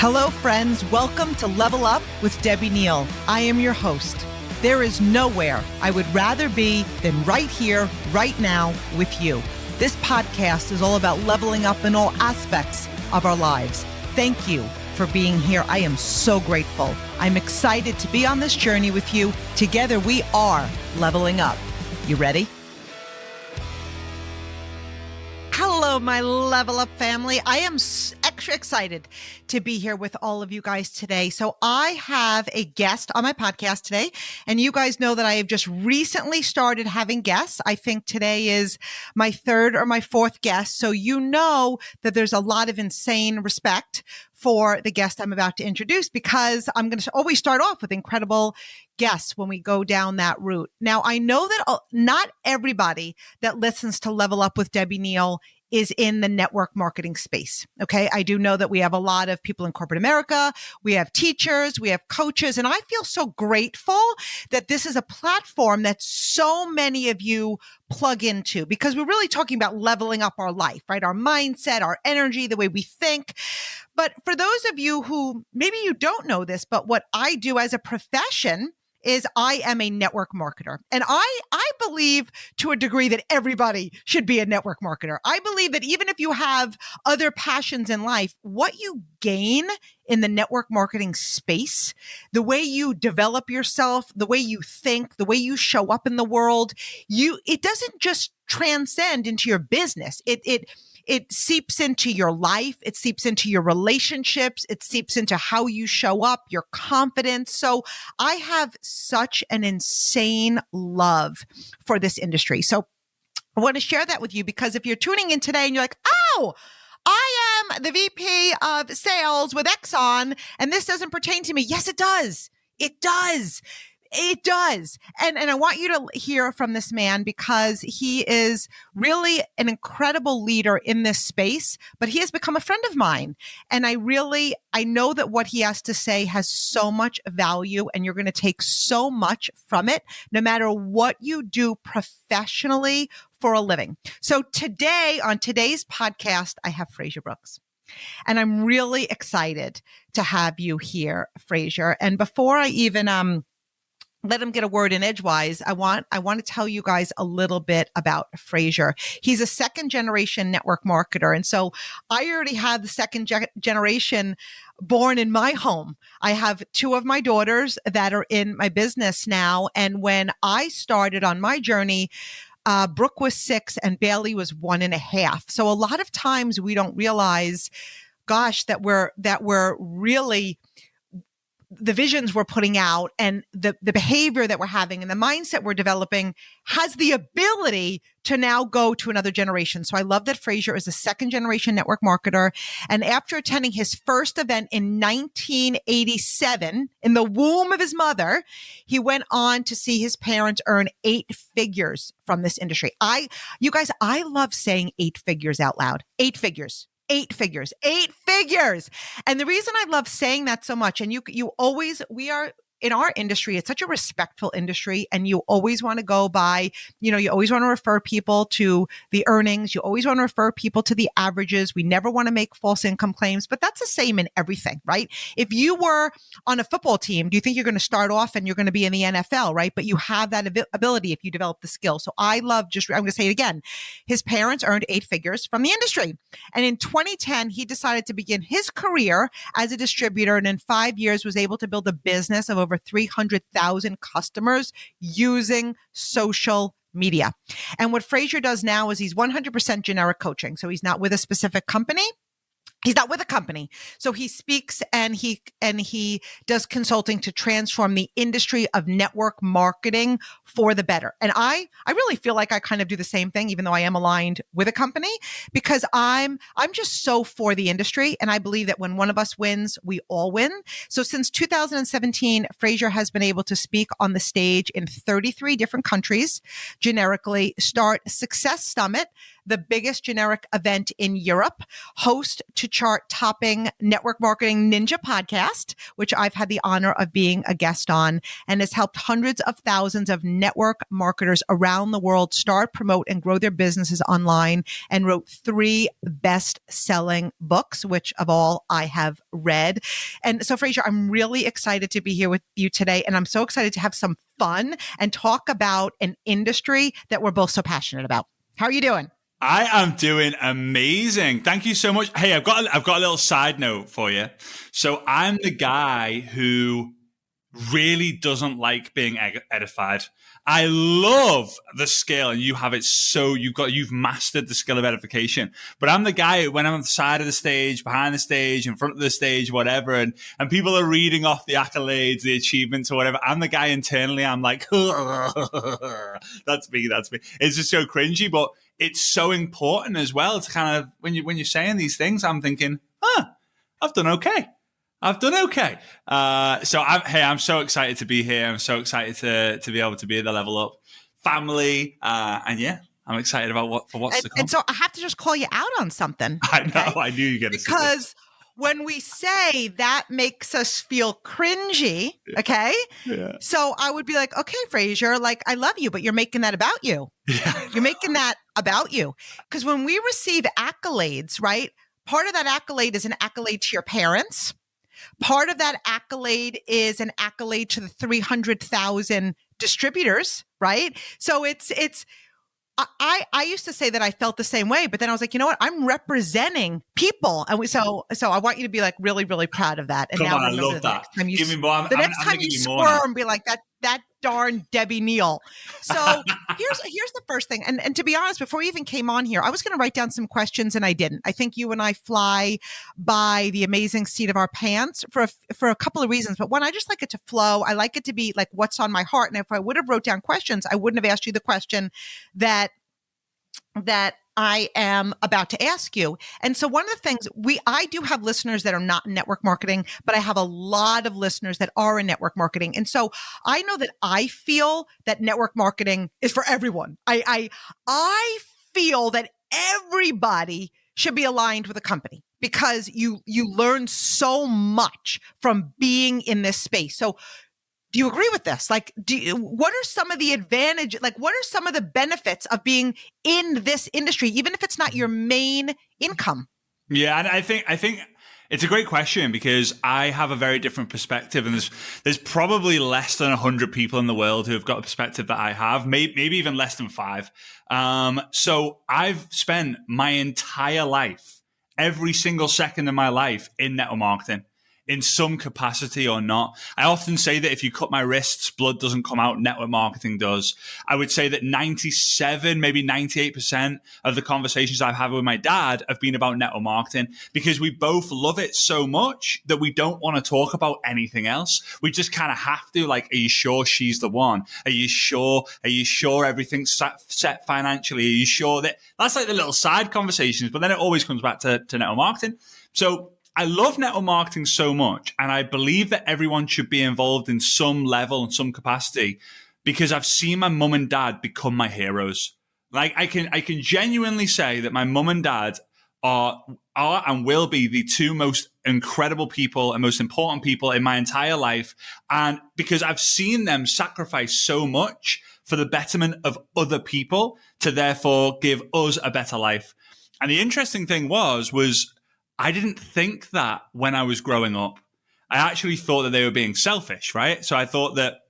Hello, friends. Welcome to Level Up with Debbie Neal. I am your host. There is nowhere I would rather be than right here, right now with you. This podcast is all about leveling up in all aspects of our lives. Thank you for being here. I am so grateful. I'm excited to be on this journey with you. Together, we are leveling up. You ready? Hello, my Level Up family. I am extra excited to be here with all of you guys today. So I have a guest on my podcast today, and you guys know that I have just recently started having guests. I think today is my third or my fourth guest. So you know that there's a lot of insane respect for the guest I'm about to introduce, because I'm going to always start off with incredible guests when we go down that route. Now, I know that not everybody that listens to Level Up with Debbie Neal is in the network marketing space. Okay. I do know that we have a lot of people in corporate America. We have teachers, we have coaches, and I feel so grateful that this is a platform that so many of you plug into, because we're really talking about leveling up our life, right? Our mindset, our energy, the way we think. But for those of you who maybe you don't know this, but what I do as a profession is I am a network marketer. And I believe to a degree that everybody should be a network marketer. I believe that even if you have other passions in life, what you gain in the network marketing space, the way you develop yourself, the way you think, the way you show up in the world, it doesn't just transcend into your business. It seeps into your life. It seeps into your relationships. It seeps into how you show up, your confidence. So I have such an insane love for this industry. So I want to share that with you, because if you're tuning in today and you're like, oh, I am the VP of sales with Exxon and this doesn't pertain to me. Yes, it does. It does. It does. And I want you to hear from this man, because he is really an incredible leader in this space, but he has become a friend of mine. And I know that what he has to say has so much value, and you're going to take so much from it, no matter what you do professionally for a living. So today, on today's podcast, I have Frazer Brookes. And I'm really excited to have you here, Frazer. And before I even let him get a word in edgewise, I want to tell you guys a little bit about Frazer. He's a second generation network marketer. And so I already have the second generation born in my home. I have two of my daughters that are in my business now. And when I started on my journey, Brooke was 6 and Bailey was 1.5. So a lot of times we don't realize, gosh, that we're really, the visions we're putting out and the behavior that we're having and the mindset we're developing has the ability to now go to another generation. So I love that Frazer is a second generation network marketer. And after attending his first event in 1987 in the womb of his mother, he went on to see his parents earn 8 figures from this industry. You guys, I love saying 8 figures out loud. 8 figures. 8 figures. And the reason I love saying that so much, and we are in our industry, it's such a respectful industry, and you always want to go by, you always want to refer people to the earnings. You always want to refer people to the averages. We never want to make false income claims, but that's the same in everything, right? If you were on a football team, do you think you're going to start off and you're going to be in the NFL, right? But you have that ability if you develop the skill. So I'm going to say it again. His parents earned 8 figures from the industry. And in 2010, he decided to begin his career as a distributor, and in 5 years was able to build a business of over 300,000 customers using social media. And what Frazer does now is he's 100% generic coaching. So he's not with a specific company. He's not with a company. So he speaks and he does consulting to transform the industry of network marketing for the better. And I really feel like I kind of do the same thing, even though I am aligned with a company, because I'm just so for the industry. And I believe that when one of us wins, we all win. So since 2017, Frazer has been able to speak on the stage in 33 different countries, generically, start Success Summit the biggest generic event in Europe, host to chart-topping Network Marketing Ninja podcast, which I've had the honor of being a guest on, and has helped hundreds of thousands of network marketers around the world start, promote, and grow their businesses online, and wrote 3 best-selling books, which of all I have read. And so, Frazer, I'm really excited to be here with you today, and I'm so excited to have some fun and talk about an industry that we're both so passionate about. How are you doing? I am doing amazing. Thank you so much. Hey, I've got a little side note for you. So I'm the guy who really doesn't like being edified. I love the skill, and you have it. So you've mastered the skill of edification. But I'm the guy who, when I'm on the side of the stage, behind the stage, in front of the stage, whatever, and people are reading off the accolades, the achievements, or whatever. I'm the guy internally. I'm like, that's me. It's just so cringy, but it's so important as well to kind of when you're saying these things, I'm thinking, I've done okay. So I'm so excited to be here. I'm so excited to be able to be at the Level Up family. And yeah, I'm excited about what's to come. And so I have to just call you out on something. I know. Okay? I knew you were going to say this. Because when we say that makes us feel cringy, okay? Yeah. So I would be like, okay, Frazer, like, I love you, but you're making that about you. Yeah. You're making that about you. Because when we receive accolades, right? Part of that accolade is an accolade to your parents. Part of that accolade is an accolade to the 300,000 distributors, right? So I used to say that I felt the same way, but then I was like, you know what? I'm representing people. And so I want you to be like really, really proud of that. And Come now on, I love that. Give me more. The next time you squirm, be like that darn Debbie Neal. So here's the first thing. And to be honest, before you even came on here, I was going to write down some questions and I didn't. I think you and I fly by the amazing seat of our pants for a couple of reasons. But one, I just like it to flow. I like it to be like what's on my heart. And if I would have wrote down questions, I wouldn't have asked you the question that I am about to ask you. And so one of the things I do have listeners that are not in network marketing, but I have a lot of listeners that are in network marketing. And so I know that I feel that network marketing is for everyone. I feel that everybody should be aligned with a company because you learn so much from being in this space. So do you agree with this? Like, what are some of the advantages? Like, what are some of the benefits of being in this industry, even if it's not your main income? Yeah, and I think it's a great question because I have a very different perspective, and there's probably less than 100 people in the world who have got a perspective that I have, maybe even less than 5. So I've spent my entire life, every single second of my life, in network marketing, in some capacity or not. I often say that if you cut my wrists, blood doesn't come out, network marketing does. I would say that 97, maybe 98% of the conversations I've had with my dad have been about network marketing because we both love it so much that we don't want to talk about anything else. We just kind of have to, like, are you sure she's the one? Are you sure everything's set financially? Are you sure that that's like the little side conversations, but then it always comes back to network marketing. So I love network marketing so much, and I believe that everyone should be involved in some level and some capacity because I've seen my mum and dad become my heroes. Like I can genuinely say that my mum and dad are and will be the 2 most incredible people and most important people in my entire life, and because I've seen them sacrifice so much for the betterment of other people to therefore give us a better life. And the interesting thing was I didn't think that when I was growing up. I actually thought that they were being selfish, right? So I thought that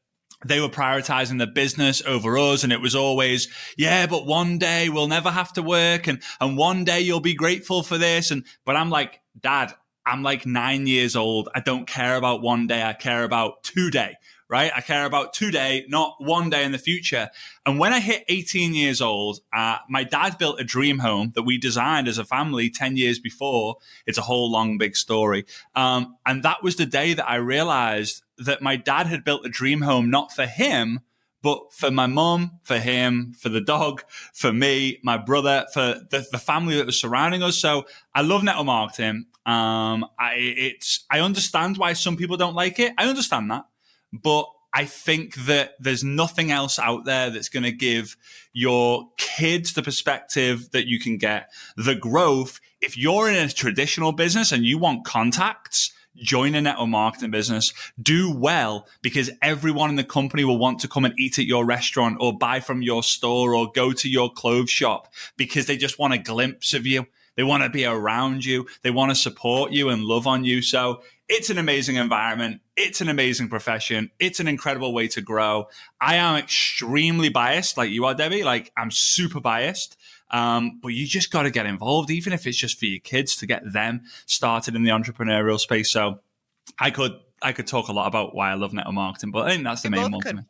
they were prioritizing the business over us. And it was always, yeah, but one day we'll never have to work. And one day you'll be grateful for this. But I'm like, Dad, I'm like 9 years old. I don't care about one day. I care about today, right? I care about today, not one day in the future. And when I hit 18 years old, my dad built a dream home that we designed as a family 10 years before. It's a whole long, big story. And that was the day that I realized that my dad had built a dream home, not for him, but for my mum, for him, for the dog, for me, my brother, for the family that was surrounding us. So I love network marketing. I understand why some people don't like it. I understand that. But I think that there's nothing else out there that's going to give your kids the perspective that you can get, the growth. If you're in a traditional business and you want contacts, join a network marketing business, do well, because everyone in the company will want to come and eat at your restaurant or buy from your store or go to your clothes shop because they just want a glimpse of you. They want to be around you. They want to support you and love on you. So it's an amazing environment. It's an amazing profession. It's an incredible way to grow. I am extremely biased, like you are, Debbie. Like, I'm super biased. But you just got to get involved, even if it's just for your kids, to get them started in the entrepreneurial space. So I could talk a lot about why I love network marketing, but I think that's the main one for me.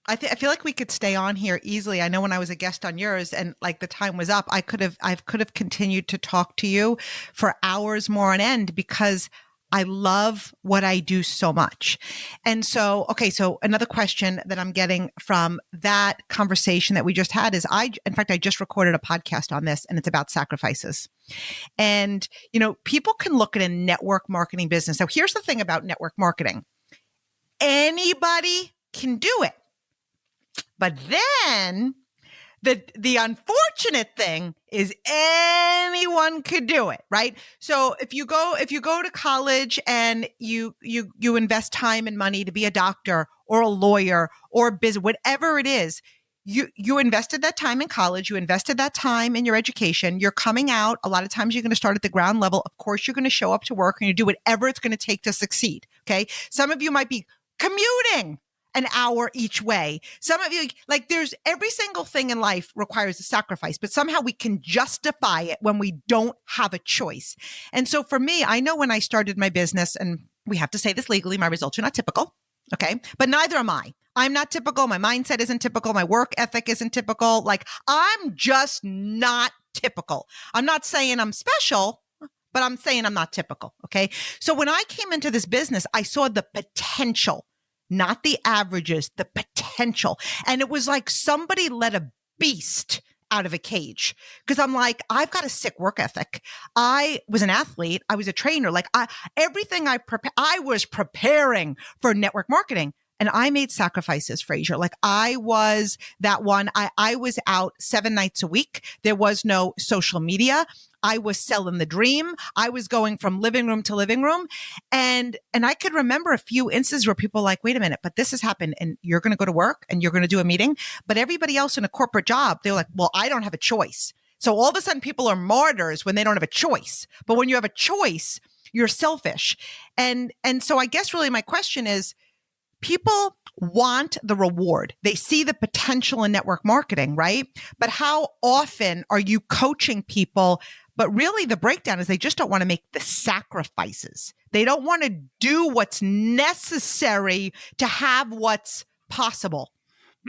I feel like we could stay on here easily. I know when I was a guest on yours and like the time was up, I could have continued to talk to you for hours more on end because I love what I do so much. And so, okay, so another question that I'm getting from that conversation that we just had is in fact, I just recorded a podcast on this and it's about sacrifices. And, people can look at a network marketing business. So here's the thing about network marketing. Anybody can do it. But then the unfortunate thing is anyone could do it, right? So if you go to college and you invest time and money to be a doctor or a lawyer or a business, whatever it is, you invested that time in college, you invested that time in your education, you're coming out. A lot of times you're going to start at the ground level. Of course, you're going to show up to work and you do whatever it's going to take to succeed. Okay. Some of you might be commuting an hour each way. Some of you, like, there's every single thing in life requires a sacrifice, but somehow we can justify it when we don't have a choice. And so for me, I know when I started my business, and we have to say this legally, my results are not typical. Okay. But neither am I. I'm not typical. My mindset isn't typical. My work ethic isn't typical. Like, I'm just not typical. I'm not saying I'm special, but I'm saying I'm not typical. Okay. So when I came into this business, I saw the potential, not the averages, the potential. And it was like somebody let a beast out of a cage. Because I'm like, I've got a sick work ethic. I was an athlete. I was a trainer. Like, everything I was preparing for network marketing. And I made sacrifices, Frazer. Like, I was that one. I was out 7 nights a week. There was no social media. I was selling the dream. I was going from living room to living room. And I could remember a few instances where people were like, wait a minute, but this has happened and you're going to go to work and you're going to do a meeting. But everybody else in a corporate job, they're like, well, I don't have a choice. So all of a sudden people are martyrs when they don't have a choice. But when you have a choice, you're selfish. And so I guess really my question is, people want the reward. They see the potential in network marketing, right? But how often are you coaching people? But really the breakdown is they just don't want to make the sacrifices. They don't want to do what's necessary to have what's possible.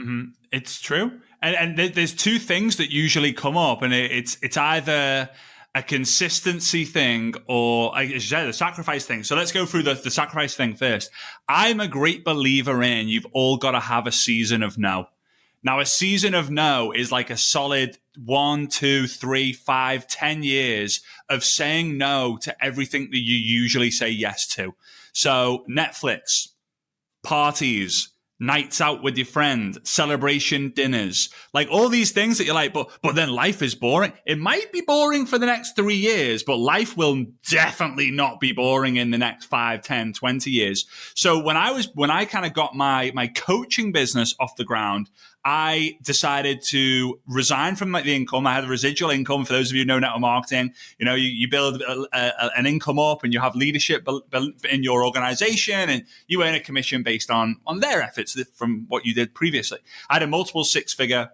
Mm-hmm. It's true. And there's two things that usually come up, and it's either a consistency thing or, like you said, the sacrifice thing. So let's go through the sacrifice thing first. I'm a great believer in you've all got to have a season of no. Now, a season of no is like a solid 1, 2, 3, 5, 10 years of saying no to everything that you usually say yes to. So Netflix, parties, nights out with your friend, celebration dinners, like all these things that you're like, but then life is boring. It might be boring for the next 3 years, but life will definitely not be boring in the next 5, 10, 20 years. So when I kind of got my coaching business off the ground, I decided to resign from the income. I had a residual income. For those of you who know network marketing, you build an income up and you have leadership in your organization and you earn a commission based on their efforts from what you did previously. I had a multiple 6-figure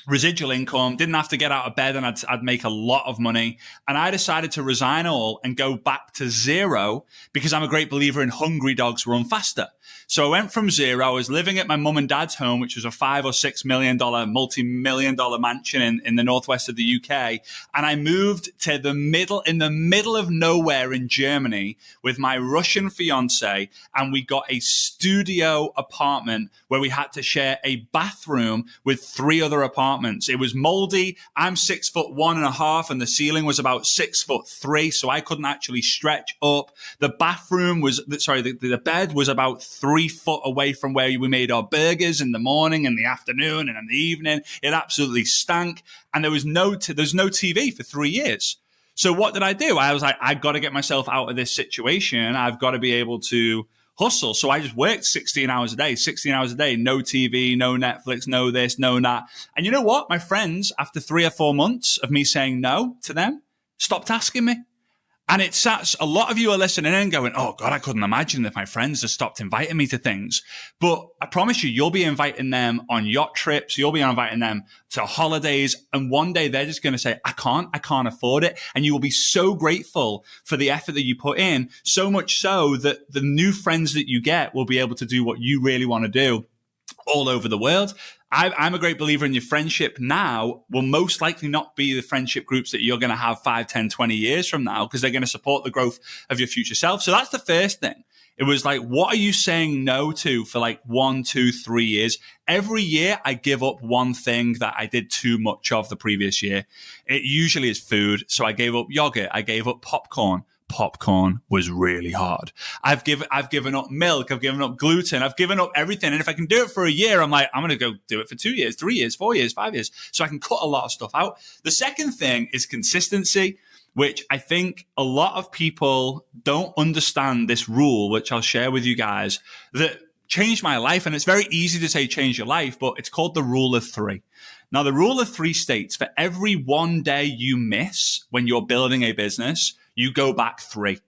residual income, didn't have to get out of bed, and I'd make a lot of money. And I decided to resign all and go back to zero because I'm a great believer in hungry dogs run faster. So I went from zero. I was living at my mum and dad's home, which was a $5 or $6 million, multi-million-dollar mansion in the northwest of the UK. And I moved to in the middle of nowhere in Germany with my Russian fiance. And we got a studio apartment where we had to share a bathroom with 3 other apartments apartments. It was moldy. I'm 6'1.5", and the ceiling was about 6'3", so I couldn't actually stretch up. The bathroom was, the bed was about 3 foot away from where we made our burgers in the morning, in the afternoon, and in the evening. It absolutely stank, and there was no TV for 3 years. So what did I do? I was like, I've got to get myself out of this situation. I've got to be able to hustle. So I just worked 16 hours a day, no TV, no Netflix, no this, no that. And you know what? My friends, after 3 or 4 months of me saying no to them, stopped asking me. And a lot of you are listening and going, oh God, I couldn't imagine if my friends just stopped inviting me to things. But I promise you, you'll be inviting them on yacht trips. You'll be inviting them to holidays. And one day they're just going to say, I can't afford it. And you will be so grateful for the effort that you put in, so much so that the new friends that you get will be able to do what you really want to do all over the world. I'm a great believer in your friendship now will most likely not be the friendship groups that you're going to have 5, 10, 20 years from now, because they're going to support the growth of your future self. So that's the first thing. It was like, what are you saying no to for like 1, 2, 3 years? Every year I give up one thing that I did too much of the previous year. It usually is food. So I gave up yogurt. I gave up popcorn. Popcorn was really hard. I've given up milk. I've given up gluten. I've given up everything. And if I can do it for a year, I'm like, I'm going to go do it for 2 years, 3 years, 4 years, 5 years. So I can cut a lot of stuff out. The second thing is consistency, which I think a lot of people don't understand this rule, which I'll share with you guys, that changed my life. And it's very easy to say change your life, but it's called the rule of 3. Now, the rule of 3 states for every one day you miss when you're building a business, you go back 3.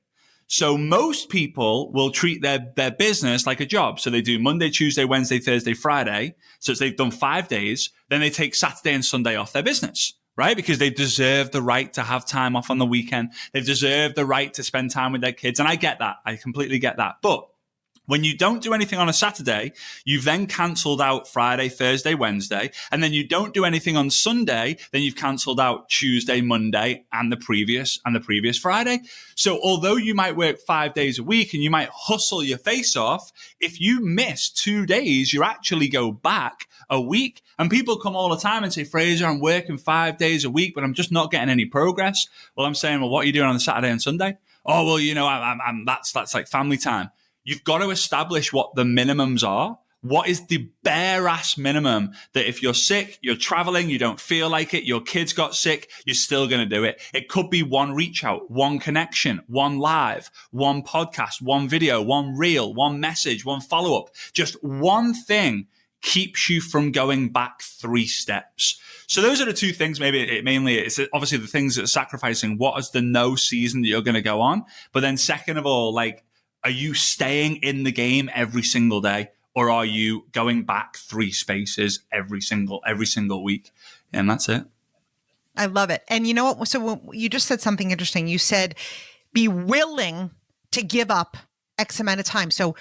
So most people will treat their business like a job. So they do Monday, Tuesday, Wednesday, Thursday, Friday. So they've done 5 days. Then they take Saturday and Sunday off their business, right? Because they deserve the right to have time off on the weekend. They deserve the right to spend time with their kids. And I get that. I completely get that. But when you don't do anything on a Saturday, you've then cancelled out Friday, Thursday, Wednesday, and then you don't do anything on Sunday, then you've cancelled out Tuesday, Monday, and the previous Friday. So although you might work 5 days a week and you might hustle your face off, if you miss 2 days, you actually go back a week. And people come all the time and say, Frazer, I'm working 5 days a week, but I'm just not getting any progress. Well, I'm saying, well, what are you doing on the Saturday and Sunday? Oh, well, you know, that's like family time. You've got to establish what the minimums are. What is the bare ass minimum that if you're sick, you're traveling, you don't feel like it, your kids got sick, you're still going to do it. It could be one reach out, one connection, one live, one podcast, one video, one reel, one message, one follow up. Just one thing keeps you from going back 3 steps. So those are the 2 things. Mainly it's obviously the things that are sacrificing. What is the no season that you're going to go on? But then second of all, like, are you staying in the game every single day, or are you going back 3 spaces every single week? And that's it. I love it. And you know what? So you just said something interesting. You said, be willing to give up X amount of time. So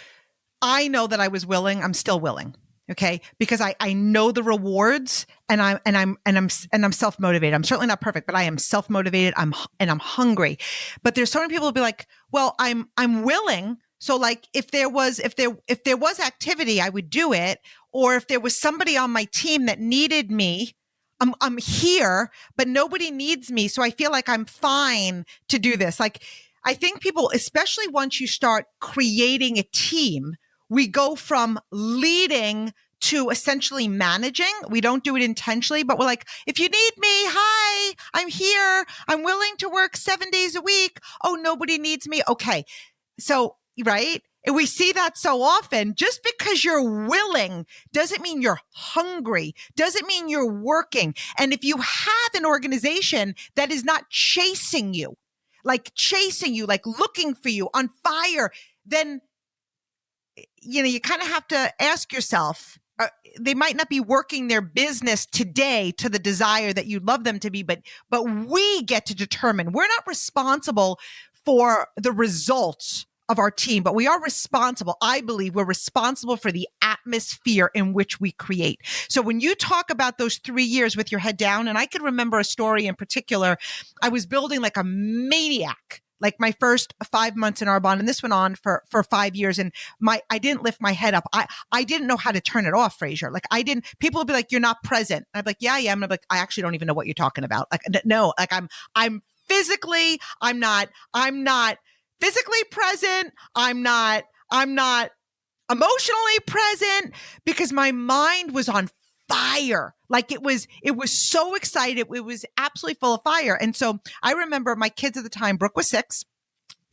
I know that I was willing. I'm still willing. Okay. Because I know the rewards and I'm self-motivated. I'm certainly not perfect, but I am self-motivated. I'm hungry. But there's so many people who'll be like, well, I'm willing. So like if there was activity, I would do it. Or if there was somebody on my team that needed me, I'm here, but nobody needs me. So I feel like I'm fine to do this. Like I think people, especially once you start creating a team, we go from leading to essentially managing. We don't do it intentionally, but we're like, if you need me, hi, I'm here. I'm willing to work 7 days a week. Oh, nobody needs me. Okay. So, right. And we see that so often. Just because you're willing doesn't mean you're hungry, doesn't mean you're working. And if you have an organization that is not chasing you, like looking for you on fire, then you know, you kind of have to ask yourself, they might not be working their business today to the desire that you'd love them to be, but we get to determine. We're not responsible for the results of our team, but we are responsible. I believe we're responsible for the atmosphere in which we create. So when you talk about those 3 years with your head down, and I can remember a story in particular, I was building like a maniac like my first 5 months in Arbonne, and this went on for 5 years. And I didn't lift my head up. I didn't know how to turn it off, Frazer. Like people would be like, you're not present. And I'd be like, yeah, I am. And I'm like, I actually don't even know what you're talking about. Like, no, like I'm physically, I'm not physically present. I'm not emotionally present because my mind was on fire. Like it was so excited. It was absolutely full of fire. And so I remember my kids at the time, Brooke was 6,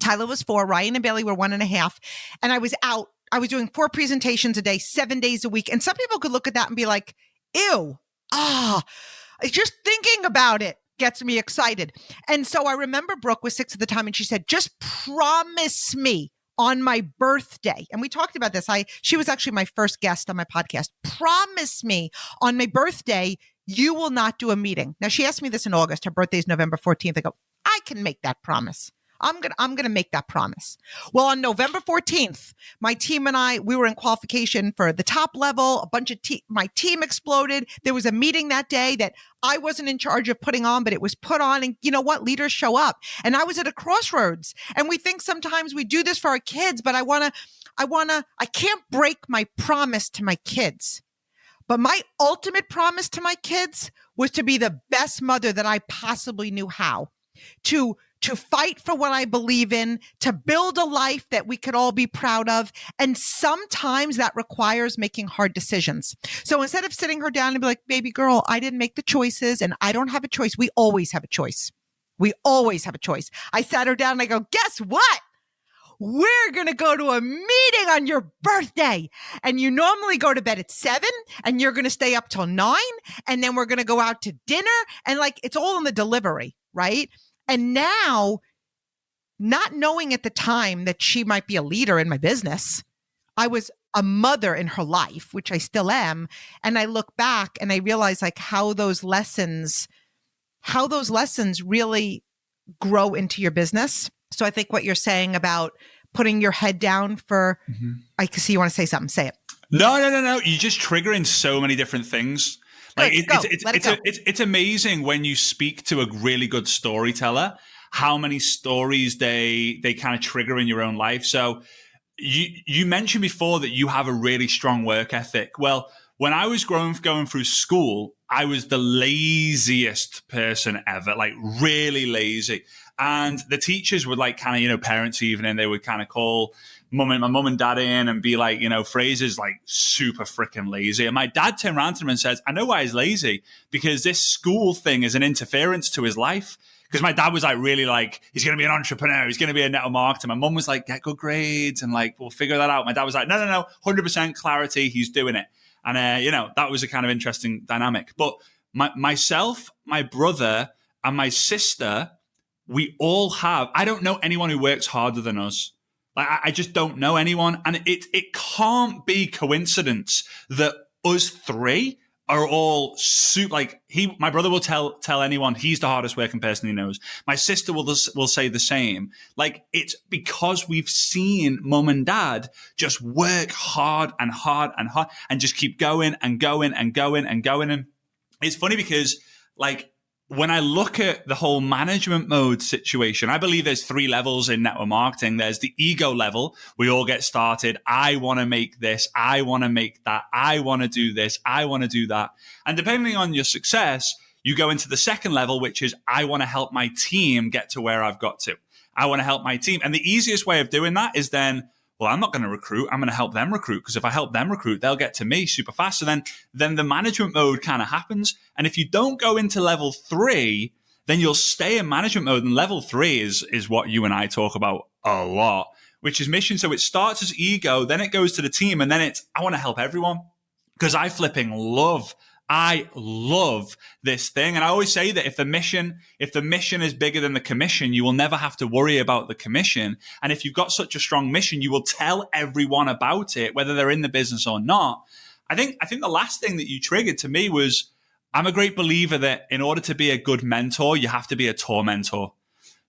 Tyler was 4, Ryan and Bailey were 1.5. And I was out. I was doing 4 presentations a day, 7 days a week. And some people could look at that and be like, ew, just thinking about it gets me excited. And so I remember Brooke was 6 at the time and she said, just promise me on my birthday. And we talked about this. She was actually my first guest on my podcast. Promise me on my birthday, you will not do a meeting. Now she asked me this in August. Her birthday is November 14th. I go, I can make that promise. I'm going to make that promise. Well, on November 14th, my team and I, we were in qualification for the top level. A bunch of my team exploded. There was a meeting that day that I wasn't in charge of putting on, but it was put on. And you know what? Leaders show up. And I was at a crossroads. And we think sometimes we do this for our kids, but I can't break my promise to my kids. But my ultimate promise to my kids was to be the best mother that I possibly knew how. To fight for what I believe in, to build a life that we could all be proud of. And sometimes that requires making hard decisions. So instead of sitting her down and be like, baby girl, I didn't make the choices and I don't have a choice. We always have a choice. We always have a choice. I sat her down and I go, guess what? We're going to go to a meeting on your birthday. And you normally go to bed at 7 and you're going to stay up till 9. And then we're going to go out to dinner. And like, it's all in the delivery, right? And now, not knowing at the time that she might be a leader in my business, I was a mother in her life, which I still am. And I look back and I realize like how those lessons really grow into your business. So I think what you're saying about putting your head down for, I can see you want to say something, say it. No. You're just triggering so many different things. Like it's amazing when you speak to a really good storyteller, how many stories they kind of trigger in your own life. So you mentioned before that you have a really strong work ethic. Well, when I was going through school, I was the laziest person ever, like really lazy. And the teachers would like kind of, parents' evening, they would kind of call my mum and dad in and be like, Frazer's like super freaking lazy. And my dad turned around to him and says, I know why he's lazy, because this school thing is an interference to his life. Because my dad was like, really like, he's going to be an entrepreneur. He's going to be a network marketer. My mum was like, get good grades and like, we'll figure that out. My dad was like, no, 100% clarity. He's doing it. And, that was a kind of interesting dynamic. But myself, my brother and my sister, we all have, I don't know anyone who works harder than us. Like, I just don't know anyone. And it can't be coincidence that us 3 are all super, like my brother will tell anyone he's the hardest working person he knows. My sister will say the same. Like, it's because we've seen mum and dad just work hard and hard and hard and just keep going and going and going and going. And it's funny because like, when I look at the whole management mode situation, I believe there's 3 levels in network marketing. There's the ego level. We all get started. I want to make this. I want to make that. I want to do this. I want to do that. And depending on your success, you go into the second level, which is I want to help my team get to where I've got to. I want to help my team. And the easiest way of doing that is then, well, I'm not going to recruit. I'm going to help them recruit, because if I help them recruit, they'll get to me super fast. So then the management mode kind of happens. And if you don't go into level 3, then you'll stay in management mode. And level 3 is what you and I talk about a lot, which is mission. So it starts as ego, then it goes to the team, and then it's I want to help everyone, because I love this thing. And I always say that if the mission is bigger than the commission, you will never have to worry about the commission. And if you've got such a strong mission, you will tell everyone about it, whether they're in the business or not. I think the last thing that you triggered to me was, I'm a great believer that in order to be a good mentor, you have to be a tormentor.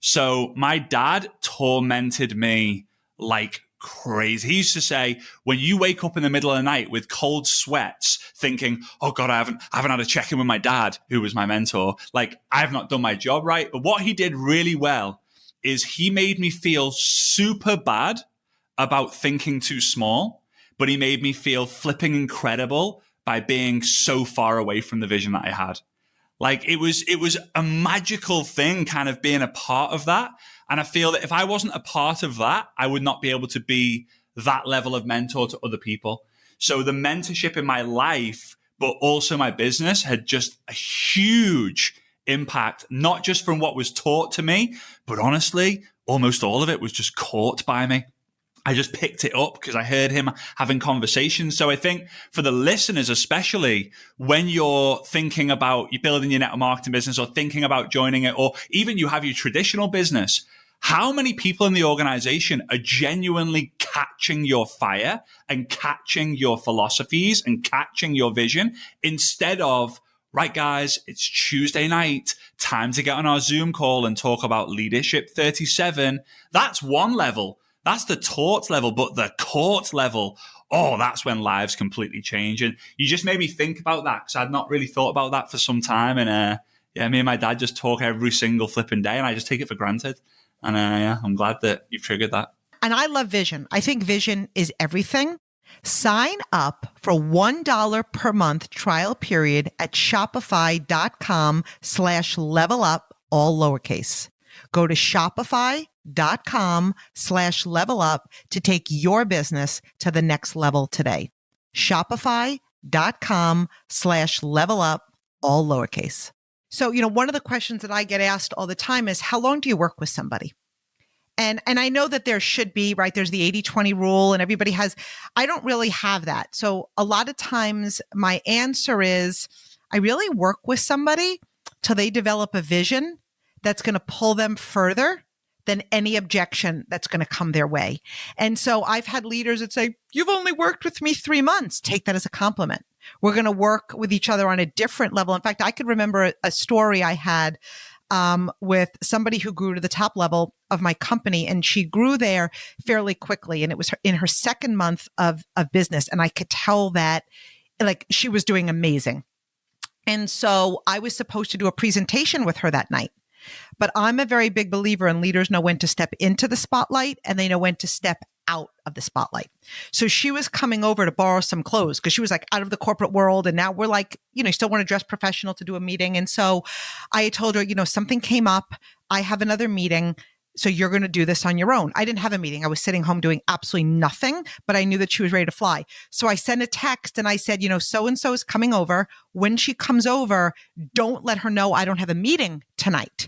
So my dad tormented me like crazy. He used to say, when you wake up in the middle of the night with cold sweats thinking, oh God, I haven't had a check-in with my dad, who was my mentor. Like, I've not done my job right. But what he did really well is he made me feel super bad about thinking too small, but he made me feel flipping incredible by being so far away from the vision that I had. Like it was a magical thing kind of being a part of that. And I feel that if I wasn't a part of that, I would not be able to be that level of mentor to other people. So the mentorship in my life, but also my business, had just a huge impact, not just from what was taught to me, but honestly, almost all of it was just caught by me. I just picked it up because I heard him having conversations. So I think for the listeners, especially when you're thinking about you building your network marketing business or thinking about joining it, or even you have your traditional business, how many people in the organization are genuinely catching your fire and catching your philosophies and catching your vision instead of, right, guys, it's Tuesday night, time to get on our Zoom call and talk about Leadership 37. That's one level. That's the taught level, but the court level, oh, that's when lives completely change. And you just made me think about that because I'd not really thought about that for some time. And yeah, me and my dad just talk every single flipping day, and I just take it for granted. And yeah, I'm glad that you've triggered that. And I love vision. I think vision is everything. Sign up for $1 per month trial period at shopify.com/level up, all lowercase. Go to shopify.com/level up to take your business to the next level today. Shopify.com/level up, all lowercase. So, one of the questions that I get asked all the time is, how long do you work with somebody? And I know that there should be, right? There's the 80-20 rule and everybody has, I don't really have that. So a lot of times my answer is, I really work with somebody till they develop a vision that's going to pull them further than any objection that's going to come their way. And so I've had leaders that say, you've only worked with me 3 months. Take that as a compliment. We're going to work with each other on a different level. In fact, I could remember a story I had with somebody who grew to the top level of my company, and she grew there fairly quickly. And it was in her second month of business. And I could tell that like she was doing amazing. And so I was supposed to do a presentation with her that night. But I'm a very big believer in leaders know when to step into the spotlight and they know when to step out of the spotlight. So she was coming over to borrow some clothes because she was like out of the corporate world. And now we're like, you still want to dress professional to do a meeting. And so I told her, something came up. I have another meeting. So you're going to do this on your own. I didn't have a meeting. I was sitting home doing absolutely nothing, but I knew that she was ready to fly. So I sent a text and I said, so-and-so is coming over. When she comes over, don't let her know I don't have a meeting tonight.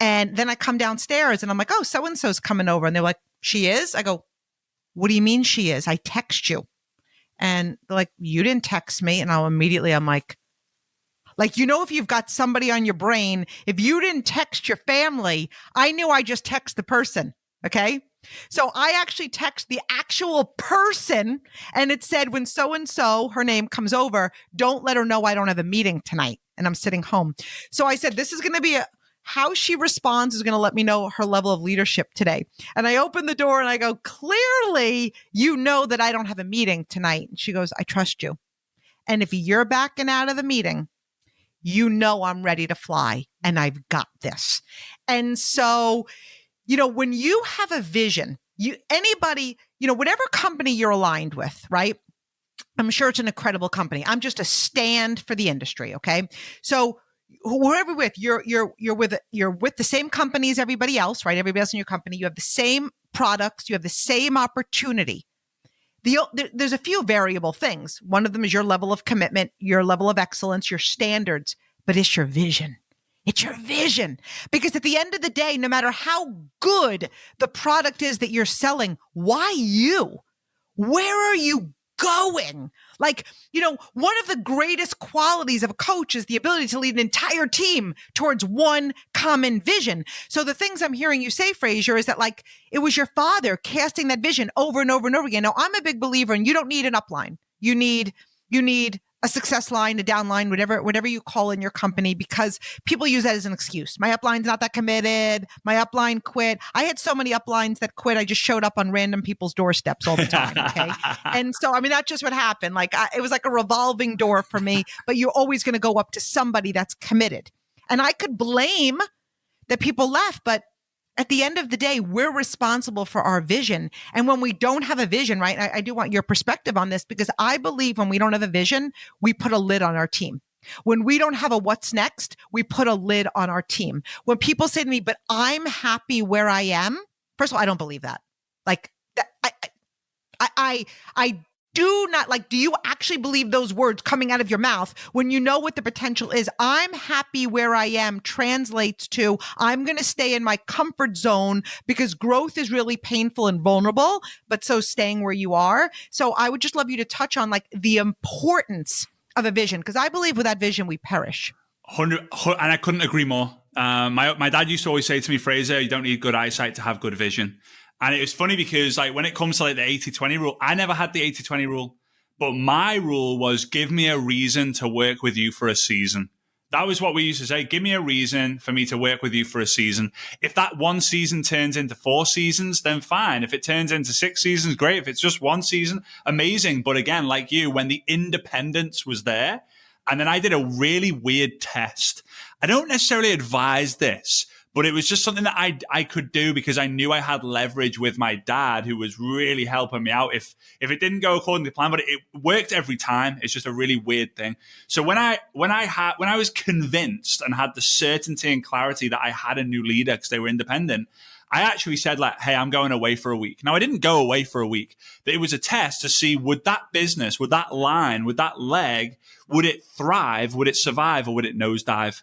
And then I come downstairs and I'm like, oh, so-and-so's coming over. And they're like, she is? I go, what do you mean she is? I text you. And they're like, you didn't text me. And I'm like, if you've got somebody on your brain, if you didn't text your family, I knew I just text the person. Okay. So I actually text the actual person and it said, when so-and-so, her name, comes over, don't let her know I don't have a meeting tonight and I'm sitting home. So I said, this is going to be how she responds is going to let me know her level of leadership today. And I open the door and I go, clearly, you know that I don't have a meeting tonight. And she goes, I trust you. And if you're backing out of the meeting, I'm ready to fly and I've got this. And so, when you have a vision, anybody, whatever company you're aligned with, right? I'm sure it's an incredible company. I'm just a stand for the industry. Okay. So whoever you're with the same company as everybody else, right? Everybody else in your company, you have the same products, you have the same opportunity. There's a few variable things. One of them is your level of commitment, your level of excellence, your standards, but it's your vision. It's your vision. Because at the end of the day, no matter how good the product is that you're selling, why you? Where are you going? One of the greatest qualities of a coach is the ability to lead an entire team towards one common vision. So the things I'm hearing you say, Frazer, is that it was your father casting that vision over and over and over again. Now, I'm a big believer in you don't need an upline. You need a success line, a downline, whatever you call in your company, because people use that as an excuse. My upline's not that committed. My upline quit. I had so many uplines that quit. I just showed up on random people's doorsteps all the time. Okay. And so, that's just what happened. It was like a revolving door for me, but you're always going to go up to somebody that's committed. And I could blame that people left, but at the end of the day, we're responsible for our vision. And when we don't have a vision, right? I do want your perspective on this, because I believe when we don't have a vision, we put a lid on our team. When we don't have a what's next, we put a lid on our team. When people say to me, but I'm happy where I am. First of all, I don't believe that. Like that, I do not like, do you actually believe those words coming out of your mouth when you know what the potential is? I'm happy where I am translates to I'm going to stay in my comfort zone because growth is really painful and vulnerable, but so staying where you are. So I would just love you to touch on like the importance of a vision, because I believe without vision, we perish. 100, and I couldn't agree more. My dad used to always say to me, Frazer, you don't need good eyesight to have good vision. And it was funny because like when it comes to like the 80-20 rule, I never had the 80-20 rule, but my rule was give me a reason to work with you for a season. That was what we used to say. Give me a reason for me to work with you for a season. If that one season turns into 4 seasons, then fine. If it turns into 6 seasons, great. If it's just 1 season, amazing. But again, like you, when the independence was there, and then I did a really weird test. I don't necessarily advise this, but it was just something that I could do because I knew I had leverage with my dad, who was really helping me out if it didn't go according to plan, but it worked every time. It's just a really weird thing. So when I was convinced and had the certainty and clarity that I had a new leader because they were independent, I actually said like, hey, I'm going away for a week. Now I didn't go away for a week. It was a test to see would that business, would that line, would that leg, would it thrive, would it survive, or would it nosedive?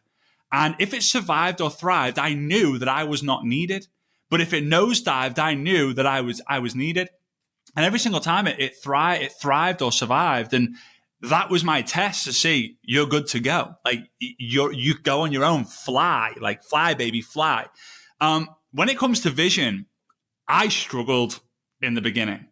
And if it survived or thrived, I knew that I was not needed. But if it nosedived, I knew that I was needed. And every single time it thrived or survived. And that was my test to see you're good to go. Like you go on your own, fly, like fly, baby, fly. When it comes to vision, I struggled in the beginning.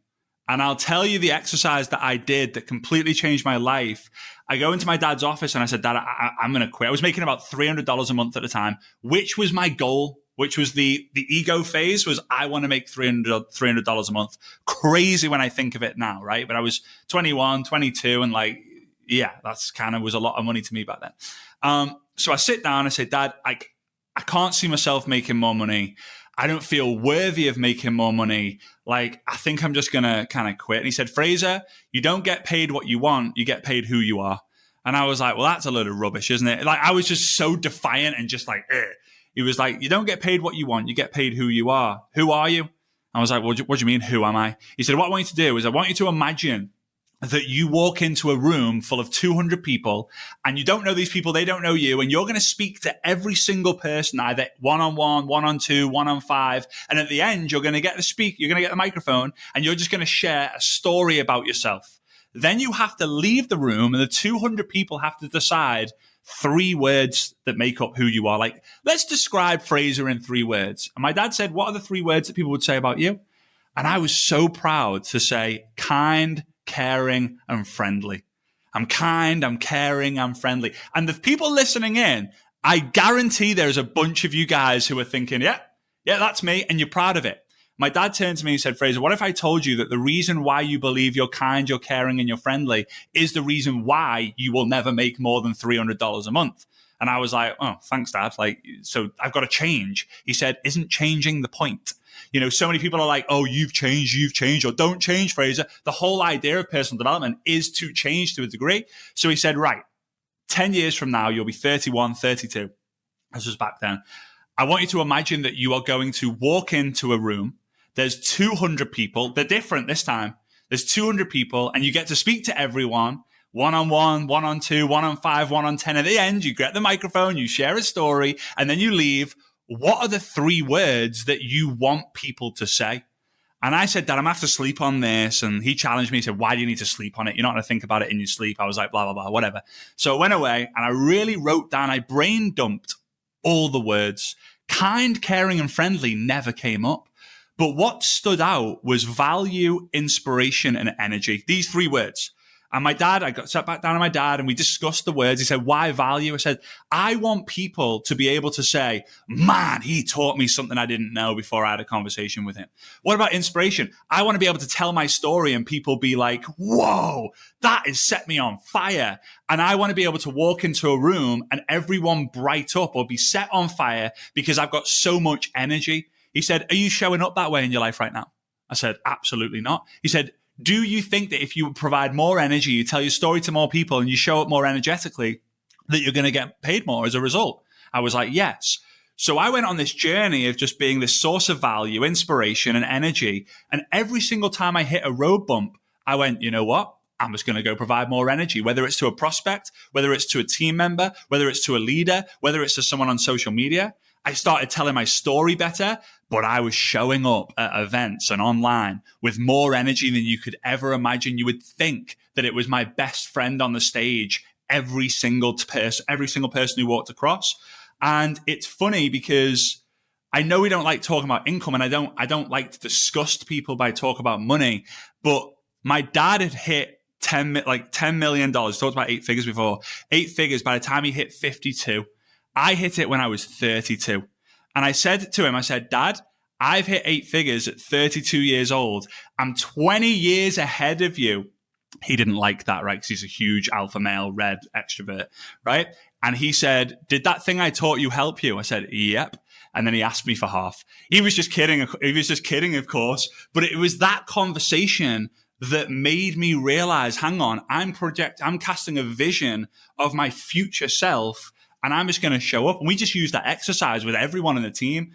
And I'll tell you the exercise that I did that completely changed my life. I go into my dad's office and I said, Dad, I'm going to quit. I was making about $300 a month at the time, which was my goal, which was the ego phase was I want to make $300 a month. Crazy when I think of it now, right? But I was 21, 22 and like, yeah, that's kind of was a lot of money to me back then. So I sit down and I say, Dad, I can't see myself making more money. I don't feel worthy of making more money. Like, I think I'm just going to kind of quit. And he said, Frazer, you don't get paid what you want. You get paid who you are. And I was like, well, that's a load of rubbish, isn't it? Like, I was just so defiant and just like, ugh. He was like, you don't get paid what you want. You get paid who you are. Who are you? I was like, well, what do you mean? Who am I? He said, what I want you to do is I want you to imagine that you walk into a room full of 200 people and you don't know these people, they don't know you, and you're going to speak to every single person, either one-on-one, one-on-two, one-on-five, and at the end, you're going to get the microphone, and you're just going to share a story about yourself. Then you have to leave the room, and the 200 people have to decide 3 words that make up who you are. Like, let's describe Frazer in 3 words. And my dad said, what are the 3 words that people would say about you? And I was so proud to say kind, caring, and friendly. I'm kind, I'm caring, I'm friendly. And the people listening in, I guarantee there's a bunch of you guys who are thinking, yeah, that's me, and you're proud of it. My dad turned to me and said, Frazer, what if I told you that the reason why you believe you're kind, you're caring, and you're friendly is the reason why you will never make more than $300 a month? And I was like, oh, thanks, Dad. Like, so I've got to change. He said, isn't changing the point? You know, so many people are like, oh, you've changed, or don't change, Frazer. The whole idea of personal development is to change to a degree. So he said, right, 10 years from now, you'll be 31, 32. This was back then. I want you to imagine that you are going to walk into a room. There's 200 people. They're different this time. There's 200 people, and you get to speak to everyone. 1-on-1, 1-on-2, 1-on-5, 1-on-10. At the end, you get the microphone, you share a story, and then you leave. What are the 3 words that you want people to say? And I said, Dad, I'm going to have to sleep on this. And he challenged me. He said, why do you need to sleep on it? You're not going to think about it in your sleep. I was like, blah, blah, blah, whatever. So I went away and I really wrote down, I brain dumped all the words. Kind, caring, and friendly never came up. But what stood out was value, inspiration, and energy. These 3 words. And my dad, I got sat back down with my dad and we discussed the words. He said, why value? I said, I want people to be able to say, man, he taught me something I didn't know before I had a conversation with him. What about inspiration? I want to be able to tell my story and people be like, whoa, that has set me on fire. And I want to be able to walk into a room and everyone bright up or be set on fire because I've got so much energy. He said, are you showing up that way in your life right now? I said, absolutely not. He said, do you think that if you provide more energy, you tell your story to more people and you show up more energetically, that you're going to get paid more as a result? I was like, yes. So I went on this journey of just being this source of value, inspiration, and energy. And every single time I hit a road bump, I went, you know what? I'm just going to go provide more energy, whether it's to a prospect, whether it's to a team member, whether it's to a leader, whether it's to someone on social media. I started telling my story better, but I was showing up at events and online with more energy than you could ever imagine. You would think that it was my best friend on the stage, every single person who walked across. And it's funny because I know we don't like talking about income, and I don't like to disgust people by talking about money, but my dad had hit $10 million. Talked about 8 figures before. 8 figures by the time he hit 52. I hit it when I was 32. And I said to him, I said, Dad, I've hit 8 figures at 32 years old. I'm 20 years ahead of you. He didn't like that, right? Because he's a huge alpha male, red extrovert, right? And he said, did that thing I taught you help you? I said, yep. And then he asked me for half. He was just kidding. He was just kidding, of course. But it was that conversation that made me realize, hang on, I'm casting a vision of my future self, and I'm just going to show up. And we just used that exercise with everyone in the team.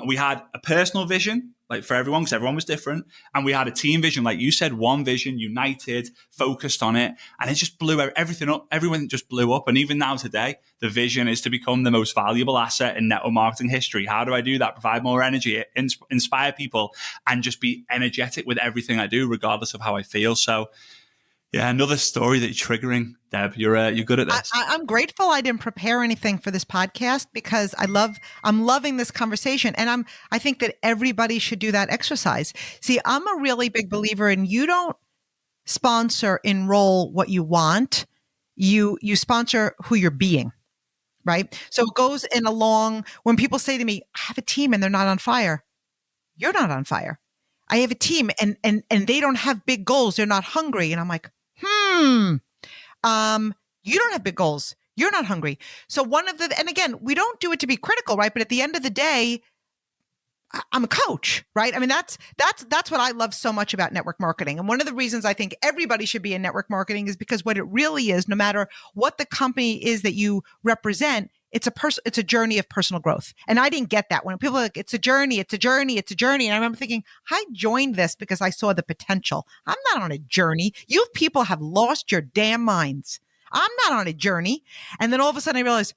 We had a personal vision, like for everyone, because everyone was different. And we had a team vision, like you said, one vision, united, focused on it. And it just blew everything up. Everyone just blew up. And even now today, the vision is to become the most valuable asset in network marketing history. How do I do that? Provide more energy, inspire people, and just be energetic with everything I do, regardless of how I feel. So yeah, another story that you're triggering, Deb. You're good at this. I'm grateful I didn't prepare anything for this podcast because I'm loving this conversation, and I think that everybody should do that exercise. See, I'm a really big believer in you don't enroll what you want, you sponsor who you're being, right? So it goes in along when people say to me, I have a team and they're not on fire. You're not on fire. I have a team and they don't have big goals. They're not hungry. And I'm like, you don't have big goals. You're not hungry. So and again, we don't do it to be critical, right? But at the end of the day, I'm a coach, right? I mean, that's what I love so much about network marketing. And one of the reasons I think everybody should be in network marketing is because what it really is, no matter what the company is that you represent, it's a journey of personal growth. And I didn't get that when people are like, it's a journey. And I remember thinking, I joined this because I saw the potential. I'm not on a journey. You people have lost your damn minds. I'm not on a journey. And then all of a sudden I realized,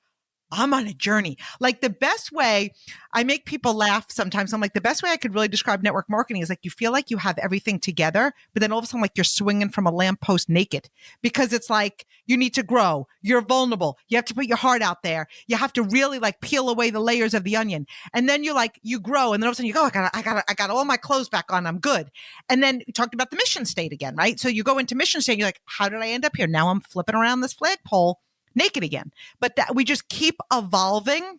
I'm on a journey. Like the best way, I make people laugh sometimes. I'm like, the best way I could really describe network marketing is like, you feel like you have everything together, but then all of a sudden, like you're swinging from a lamppost naked because it's like, you need to grow. You're vulnerable. You have to put your heart out there. You have to really like peel away the layers of the onion. And then you grow. And then all of a sudden you go, I got all my clothes back on. I'm good. And then we talked about the mission state again, right? So you go into mission state and you're like, how did I end up here? Now I'm flipping around this flagpole naked again. But that we just keep evolving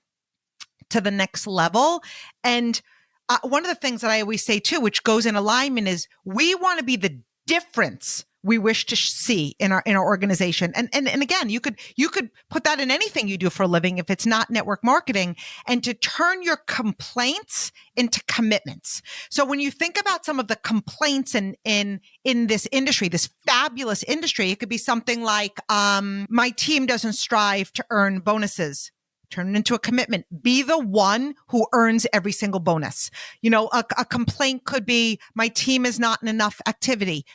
to the next level. And one of the things that I always say too, which goes in alignment, is we want to be the difference we wish to see in our organization. And again, you could put that in anything you do for a living if it's not network marketing, and to turn your complaints into commitments. So when you think about some of the complaints in this industry, this fabulous industry, it could be something like, my team doesn't strive to earn bonuses. Turn it into a commitment. Be the one who earns every single bonus. You know, a complaint could be, my team is not in enough activity.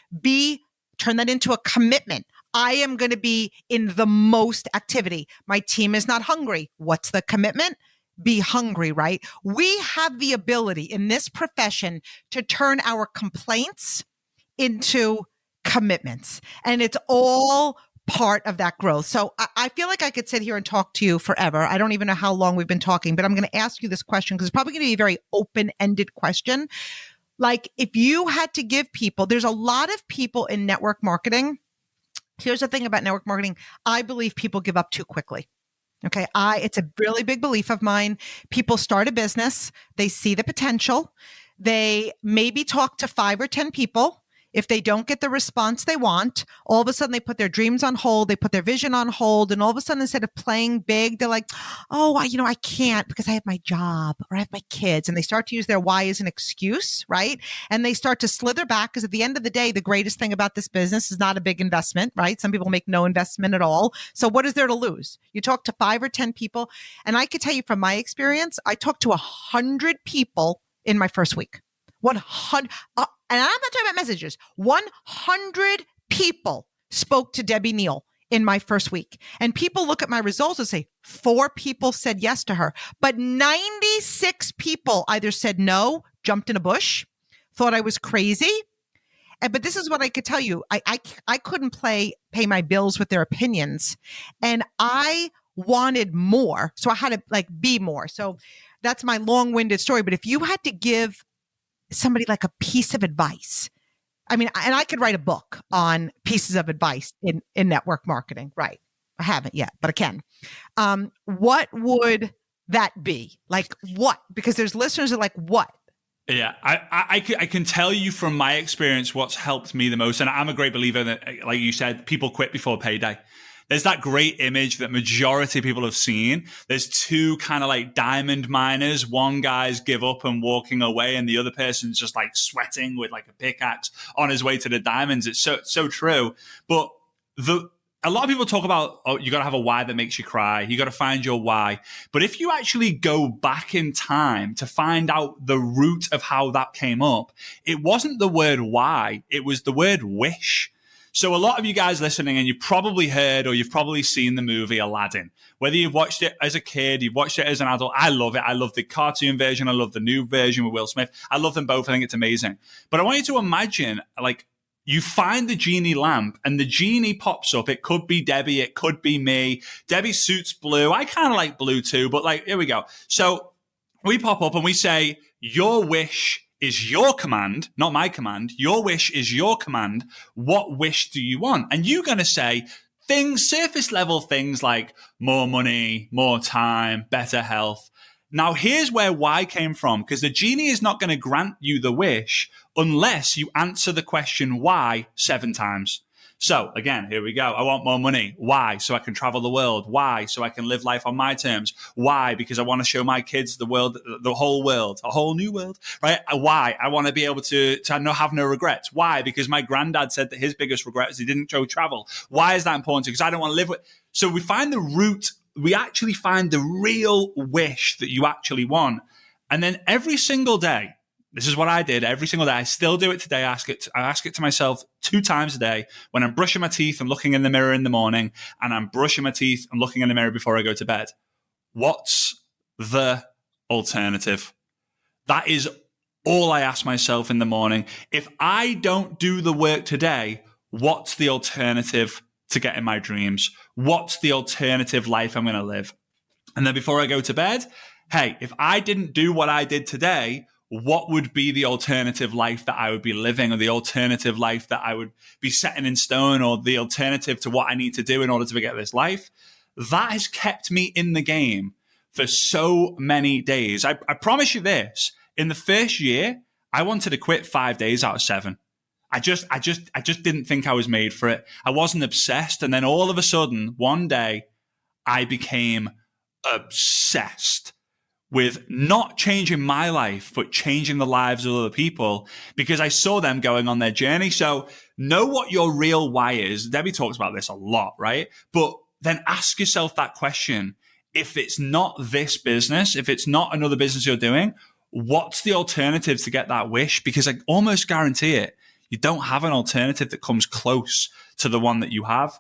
Turn that into a commitment. I am going to be in the most activity. My team is not hungry. What's the commitment? Be hungry, right? We have the ability in this profession to turn our complaints into commitments. And it's all part of that growth. So I feel like I could sit here and talk to you forever. I don't even know how long we've been talking, but I'm going to ask you this question because it's probably going to be a very open-ended question. Like, if you had to give people, there's a lot of people in network marketing. Here's the thing about network marketing. I believe people give up too quickly. Okay. It's a really big belief of mine. People start a business. They see the potential. They maybe talk to 5 or 10 people. If they don't get the response they want, all of a sudden they put their dreams on hold, they put their vision on hold, and all of a sudden instead of playing big, they're like, oh, I can't because I have my job or I have my kids. And they start to use their why as an excuse, right? And they start to slither back because at the end of the day, the greatest thing about this business is not a big investment, right? Some people make no investment at all. So what is there to lose? You talk to 5 or 10 people. And I could tell you from my experience, I talked to 100 people in my first week. 100, and I'm not talking about messages. 100 people spoke to Debbie Neal in my first week. And people look at my results and say, 4 people said yes to her. But 96 people either said no, jumped in a bush, thought I was crazy. But this is what I could tell you. I couldn't pay my bills with their opinions. And I wanted more. So I had to be more. So that's my long-winded story. But if you had to give somebody like a piece of advice, and I could write a book on pieces of advice in network marketing, right? I haven't yet, but I can. What would that be? Like what? Because there's listeners that are like, what? Yeah, I can tell you from my experience what's helped me the most. And I'm a great believer that, like you said, people quit before payday. There's that great image that majority of people have seen. There's 2 kind of like diamond miners. One guy's give up and walking away, and the other person's just like sweating with like a pickaxe on his way to the diamonds. It's so true. But a lot of people talk about, oh, you got to have a why that makes you cry. You got to find your why. But if you actually go back in time to find out the root of how that came up, it wasn't the word why, it was the word wish. So a lot of you guys listening, and you've probably heard or you've probably seen the movie Aladdin. Whether you've watched it as a kid, you've watched it as an adult, I love it. I love the cartoon version. I love the new version with Will Smith. I love them both. I think it's amazing. But I want you to imagine, like, you find the genie lamp and the genie pops up. It could be Debbie. It could be me. Debbie's suit's blue. I kind of like blue too, but like, here we go. So we pop up and we say, your wish is your command, not my command. Your wish is your command. What wish do you want? And you're going to say things, surface level things like more money, more time, better health. Now, here's where why came from, because the genie is not going to grant you the wish unless you answer the question why 7 times. So again, here we go. I want more money. Why? So I can travel the world. Why? So I can live life on my terms. Why? Because I want to show my kids the world, the whole world, a whole new world, right? Why? I want to be able to have no regrets. Why? Because my granddad said that his biggest regret is he didn't go travel. Why is that important? Because I don't want to live with. So we find the root. We actually find the real wish that you actually want. And then every single day, this is what I did every single day. I still do it today. I ask it to myself 2 times a day when I'm brushing my teeth and looking in the mirror in the morning, and I'm brushing my teeth and looking in the mirror before I go to bed. What's the alternative? That is all I ask myself in the morning. If I don't do the work today, what's the alternative to getting my dreams? What's the alternative life I'm going to live? And then before I go to bed, hey, if I didn't do what I did today, what would be the alternative life that I would be living, or the alternative life that I would be setting in stone, or the alternative to what I need to do in order to get this life? That has kept me in the game for so many days. I promise you this, in the first year, I wanted to quit 5 days out of 7. I just didn't think I was made for it. I wasn't obsessed. And then all of a sudden, one day, I became obsessed with not changing my life, but changing the lives of other people, because I saw them going on their journey. So know what your real why is. Debbie talks about this a lot, right? But then ask yourself that question. If it's not this business, if it's not another business you're doing, what's the alternative to get that wish? Because I almost guarantee it, you don't have an alternative that comes close to the one that you have.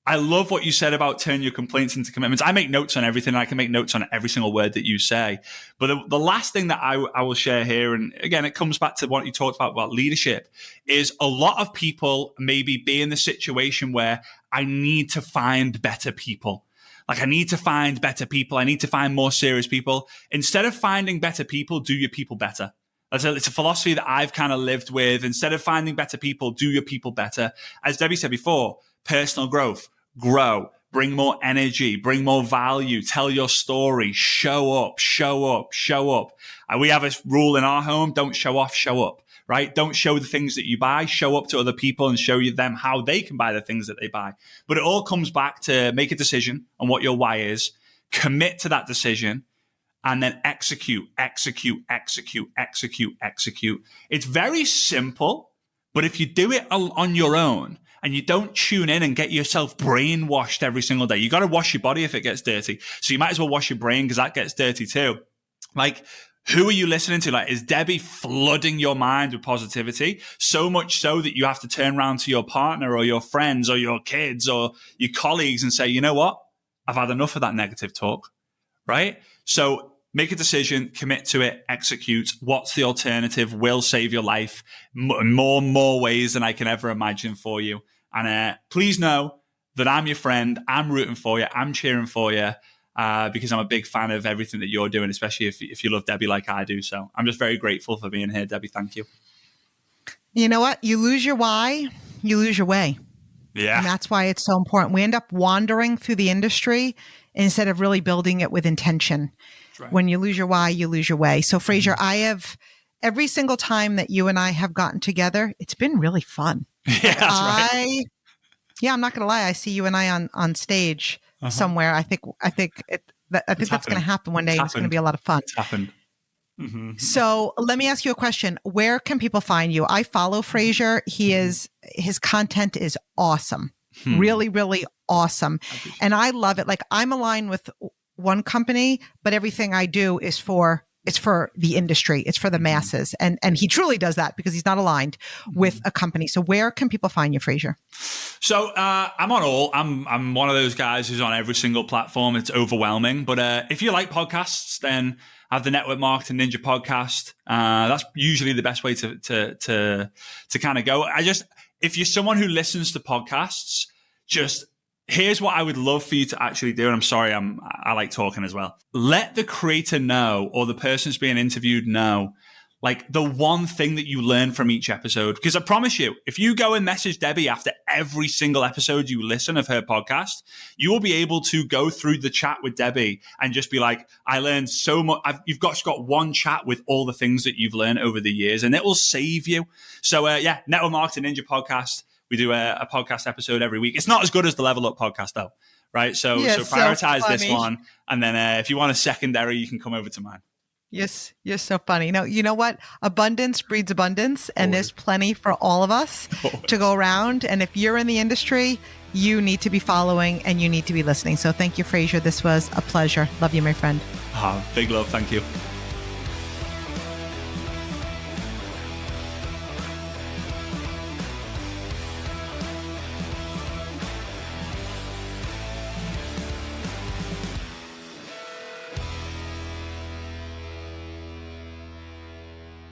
I love what you said about turn your complaints into commitments. I make notes on everything, and I can make notes on every single word that you say. But the last thing that I will share here, and again, it comes back to what you talked about leadership, is a lot of people maybe be in the situation where I need to find better people. Like, I need to find better people. I need to find more serious people. Instead of finding better people, do your people better. It's a philosophy that I've kind of lived with. Instead of finding better people, do your people better. As Debbie said before, personal growth, grow, bring more energy, bring more value, tell your story, show up. And we have a rule in our home: don't show off, show up, right? Don't show the things that you buy, show up to other people and show them how they can buy the things that they buy. But it all comes back to make a decision on what your why is, commit to that decision, and then execute. It's very simple, but if you do it on your own and you don't tune in and get yourself brainwashed every single day, you got to wash your body if it gets dirty. So you might as well wash your brain, because that gets dirty too. Like, who are you listening to? Like, is Debbie flooding your mind with positivity? So much so that you have to turn around to your partner or your friends or your kids or your colleagues and say, you know what? I've had enough of that negative talk, right? So make a decision, commit to it, execute. What's the alternative? Will save your life more ways than I can ever imagine for you. And please know that I'm your friend. I'm rooting for you. I'm cheering for you because I'm a big fan of everything that you're doing, especially if you love Debbie like I do. So I'm just very grateful for being here, Debbie. Thank you. You know what? You lose your why, you lose your way. Yeah. And that's why it's so important. We end up wandering through the industry instead of really building it with intention. Right. When you lose your why, you lose your way. So Frazer, I have, every single time that you and I have gotten together, it's been really fun. Yeah, that's right. I'm not going to lie. I see you and I on stage somewhere. I think that's going to happen one day. It's going to be a lot of fun. It's happened. Mm-hmm. So let me ask you a question. Where can people find you? I follow Frazer. His content is awesome. Really, really awesome. And I love it. Like, I'm aligned with one company, but everything I do is for the industry. It's for the masses. And he truly does that because he's not aligned with a company. So where can people find you, Frazer? So I'm on all. I'm one of those guys who's on every single platform. It's overwhelming. But if you like podcasts, then I have the Network Marketing Ninja podcast. That's usually the best way to kind of go. If you're someone who listens to podcasts, here's what I would love for you to actually do. And I'm sorry, I like talking as well. Let the creator know, or the person who's being interviewed know, like, the one thing that you learn from each episode. Because I promise you, if you go and message Debbie after every single episode you listen of her podcast, you will be able to go through the chat with Debbie and just be like, I learned so much. You've got one chat with all the things that you've learned over the years, and it will save you. So Network Marketing Ninja podcast. We do a podcast episode every week. It's not as good as the Level Up podcast though, right? So prioritize this one. And then if you want a secondary, you can come over to mine. Yes, you're so funny. Now, you know what? Abundance breeds abundance, and there's plenty for all of us to go around. And if you're in the industry, you need to be following and you need to be listening. So thank you, Frazer. This was a pleasure. Love you, my friend. Big love. Thank you.